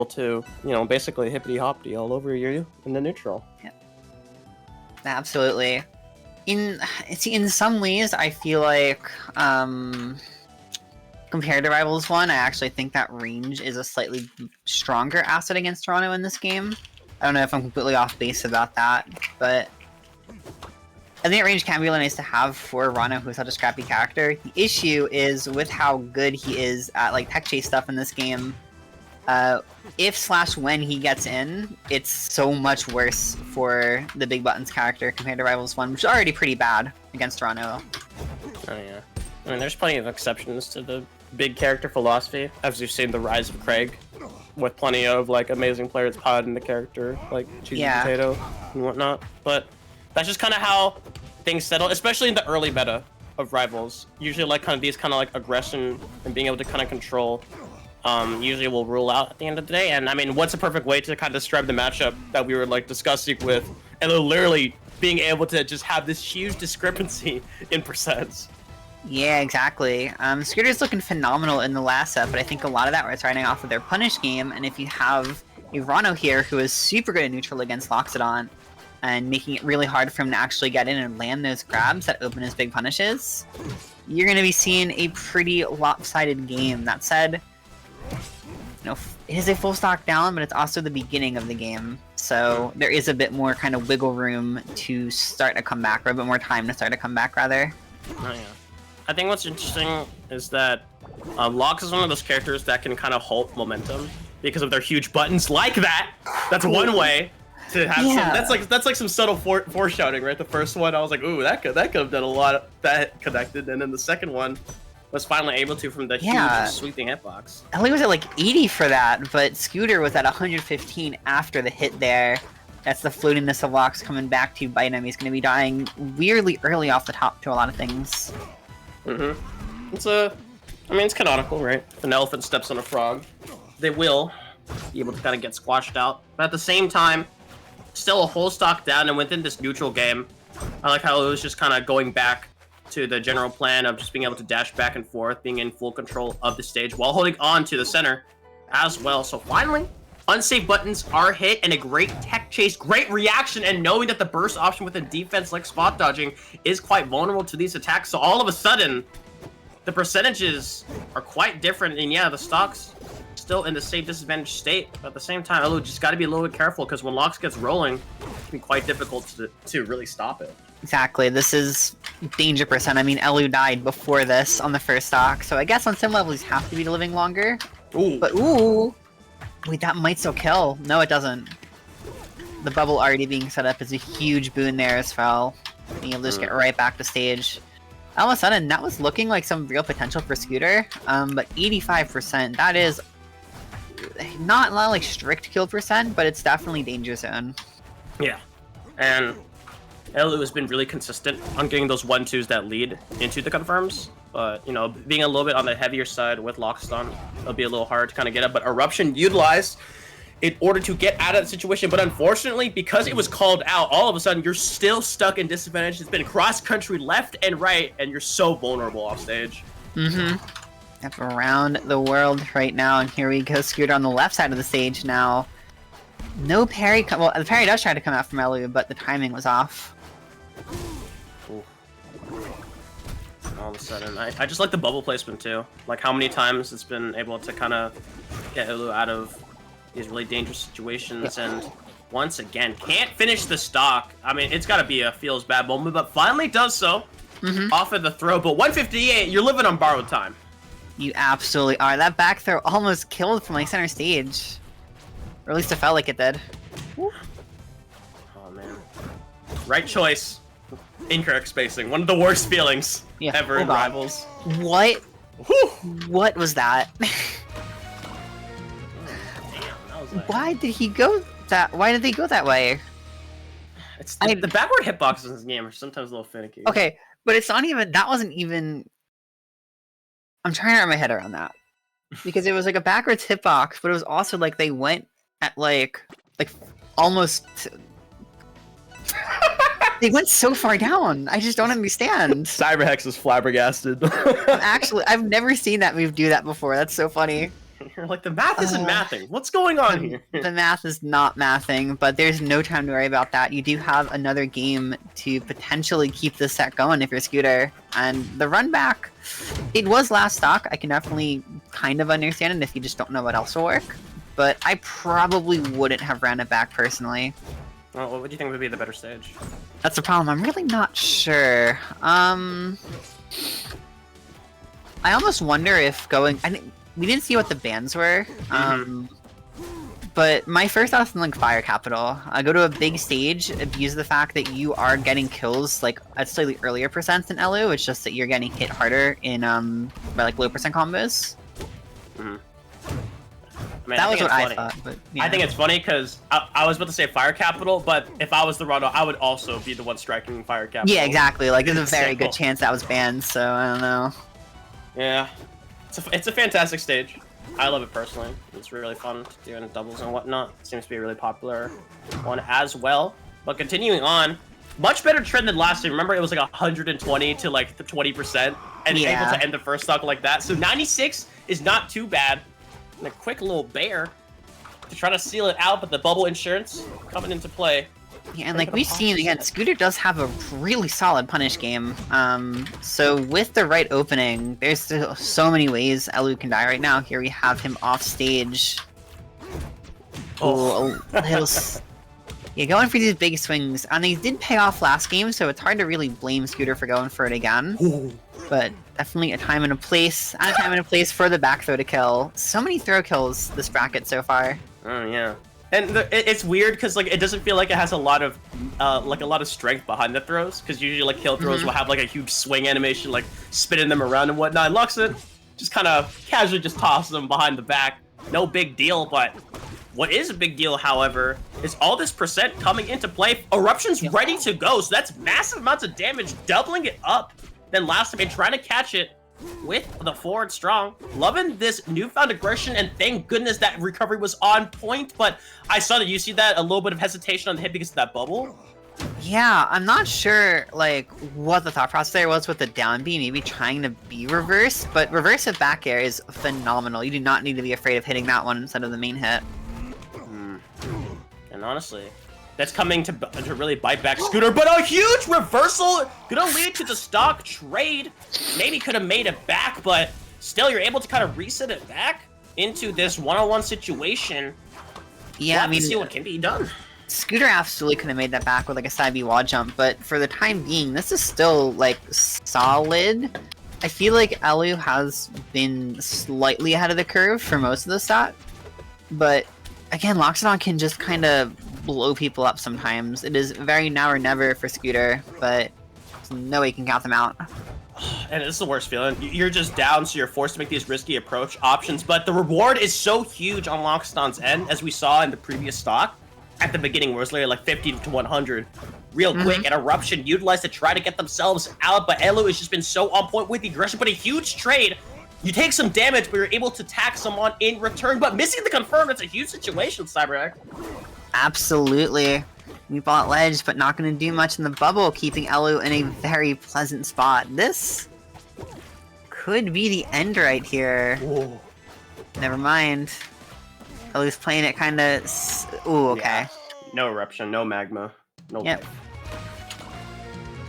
to, you know, basically hippity hoppity all over you in the neutral. Yeah. Absolutely. In some ways, I feel like compared to Rivals 1, I actually think that range is a slightly stronger asset against Toronto in this game. I don't know if I'm completely off base about that, but I think range can be really nice to have for Ranno, who's such a scrappy character. The issue is with how good he is at like tech chase stuff in this game. If/when he gets in, it's so much worse for the Big Buttons character compared to Rivals 1, which is already pretty bad against Ranno. Oh yeah. I mean, there's plenty of exceptions to the big character philosophy, as we've seen the rise of Craig, with plenty of like amazing players podding the character, like Cheesy Potato and whatnot. But that's just kind of how things settle, especially in the early meta of Rivals. Usually, like these kind of like aggression and being able to kind of control, usually will rule out at the end of the day. And I mean, what's a perfect way to kind of describe the matchup that we were like discussing with, and literally being able to just have this huge discrepancy in percents. Yeah, exactly. Scooter's looking phenomenal in the last set, but I think a lot of that was riding off of their punish game, and if you have a Ranno here who is super good at neutral against Loxodont, and making it really hard for him to actually get in and land those grabs that open his big punishes, you're going to be seeing a pretty lopsided game. That said, you know, it is a full stock down, but it's also the beginning of the game, so there is a bit more kind of wiggle room to start a comeback, or a bit more time to start a comeback, rather. Oh yeah. I think what's interesting is that Lox is one of those characters that can kind of halt momentum because of their huge buttons like that. That's one way to have some. That's like some subtle foreshadowing, right? The first one, I was like, ooh, that could have done a lot of that connected, and then the second one was finally able to from the huge sweeping hitbox. Ellie was at like 80 for that, but Scooter was at 115 after the hit there. That's the floatiness of Lox coming back to bite him. He's going to be dying weirdly early off the top to a lot of things. I mean, it's canonical, right? If an elephant steps on a frog, they will be able to kind of get squashed out. But at the same time, still a whole stock down, and within this neutral game, I like how it was just kind of going back to the general plan of just being able to dash back and forth, being in full control of the stage while holding on to the center as well. So finally, unsafe buttons are hit, and a great tech chase, great reaction, and knowing that the burst option within defense like spot dodging is quite vulnerable to these attacks. So all of a sudden, the percentages are quite different, and yeah, the stock's still in the same disadvantaged state. But at the same time, Elu just got to be a little bit careful, because when Lox gets rolling, it can be quite difficult to really stop it. Exactly, this is danger percent. I mean, Elu died before this on the first stock, so I guess on some levels you have to be living longer. Ooh. But ooh! Wait, that might still kill. No, it doesn't. The bubble already being set up is a huge boon there as well. Being able to just get right back to stage. All of a sudden, that was looking like some real potential for Scooter, but 85%, that is not like strict kill percent, but it's definitely danger zone. Yeah, and Elu has been really consistent on getting those 1-2s that lead into the confirms. But, you know, being a little bit on the heavier side with Loxodont, it'll be a little hard to kind of get up. But Eruption utilized in order to get out of the situation. But unfortunately, because it was called out, all of a sudden, you're still stuck in disadvantage. It's been cross-country left and right, and you're so vulnerable off stage. Up around the world right now, and here we go, Scooter on the left side of the stage now. No parry, well, the parry does try to come out from Elu, but the timing was off. All of a sudden, I just like the bubble placement too. Like how many times it's been able to kind of get Elu out of these really dangerous situations, and once again can't finish the stock. I mean, it's got to be a feels bad moment, but finally does so off of the throw. But 158, you're living on borrowed time. You absolutely are. That back throw almost killed from like center stage, or at least it felt like it did. Oh man, right choice. Incorrect spacing. One of the worst feelings ever in Rivals. What? Whew. What was that? Damn, that was like... Why did he go that? Why did they go that way? It's the backward hitboxes in this game are sometimes a little finicky. Okay, but it's not even. That wasn't even. I'm trying to wrap my head around that, because it was like a backwards hitbox, but it was also like they went at like almost. They went so far down. I just don't understand. Cyberhex is flabbergasted. Actually, I've never seen that move do that before. That's so funny. You're like, the math isn't mathing. What's going on here? The math is not mathing, but there's no time to worry about that. You do have another game to potentially keep this set going if you're Scooter. And the run back, it was last stock. I can definitely kind of understand it if you just don't know what else will work. But I probably wouldn't have ran it back personally. Well, what do you think would be the better stage? That's the problem. I'm really not sure. I almost wonder if going... we didn't see what the bans were, but my first thought is like Fire Capital. Go to a big stage, abuse the fact that you are getting kills like at slightly earlier percents than Elu. It's just that you're getting hit harder in by like low percent combos. I mean, that was what I thought, but yeah. I think it's funny because I was about to say Fire Capital, but if I was the Ranno, I would also be the one striking Fire Capital. Yeah, exactly. Like, there's a very good chance that was banned, so I don't know. Yeah. It's a fantastic stage. I love it personally. It's really fun to do in doubles and whatnot. It seems to be a really popular one as well. But continuing on, much better trend than last year. Remember, it was like 120 to like the 20%, and able to end the first stock like that. So 96 is not too bad. And a quick little bear to try to seal it out, but the bubble insurance coming into play. Yeah, and like we've seen, again, Scooter does have a really solid punish game. So with the right opening, there's still so many ways Elu can die right now. Here we have him off stage. Oh, a little... Yeah, going for these big swings. And they did pay off last game, so it's hard to really blame Scooter for going for it again. But definitely a time and a place. And a time and a place for the back throw to kill. So many throw kills this bracket so far. Oh, yeah. And it's weird because like it doesn't feel like it has a lot of strength behind the throws, because usually like kill throws will have like a huge swing animation, like spinning them around and whatnot. And Loxodont just kind of casually just tosses them behind the back. No big deal. But what is a big deal, however, is all this percent coming into play. Eruption's ready to go, so that's massive amounts of damage, doubling it up than last time and trying to catch it with the forward strong. Loving this newfound aggression, and thank goodness that recovery was on point. But I saw that you see that a little bit of hesitation on the hit because of that bubble. Yeah, I'm not sure like what the thought process there was with the down B, maybe trying to be reverse, but reverse of back air is phenomenal. You do not need to be afraid of hitting that one instead of the main hit. And honestly, that's coming to really bite back Scooter, but a huge reversal gonna lead to the stock trade. Maybe could have made it back, but still you're able to kind of reset it back into this one-on-one situation. Yeah, I mean, see what can be done. Scooter absolutely could have made that back with like a side B wall jump, but for the time being, this is still like solid. I feel like Elu has been slightly ahead of the curve for most of the stat, but again, Loxodont can just kind of blow people up sometimes. It is very now or never for Scooter, but there's no way you can count them out. And it's the worst feeling. You're just down, so you're forced to make these risky approach options, but the reward is so huge on Loxodont's end, as we saw in the previous stock at the beginning, where it was literally like 50 to 100 real quick, and Eruption utilized to try to get themselves out, but Elu has just been so on point with the aggression. But a huge trade. You take some damage, but you're able to tack someone in return, but missing the confirm, it's a huge situation, Cyberhex. Absolutely. We bought ledge, but not going to do much in the bubble, keeping Elu in a very pleasant spot. This could be the end right here. Whoa. Never mind. Elu's playing it kind of... Ooh, okay. Yeah. No Eruption, no Magma, no life.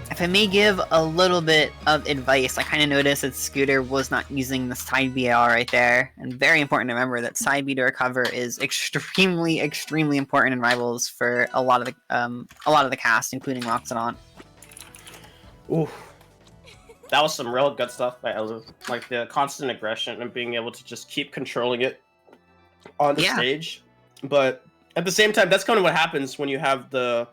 If I may give a little bit of advice, I kind of noticed that Scooter was not using the side BAL right there, and very important to remember that side B to recover is extremely, extremely important in Rivals for a lot of the cast, including Loxodont. Ooh, that was some real good stuff by Elu, like the constant aggression and being able to just keep controlling it on the stage. But at the same time, that's kind of what happens when you have the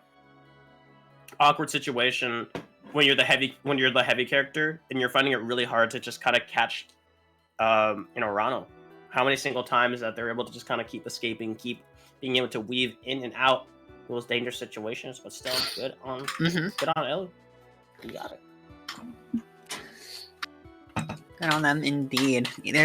awkward situation. When you're the heavy character and you're finding it really hard to just kind of catch, Ranno. How many single times that they're able to just kind of keep escaping, keep being able to weave in and out those dangerous situations, but still good on Elu. You got it. Good on them indeed. There's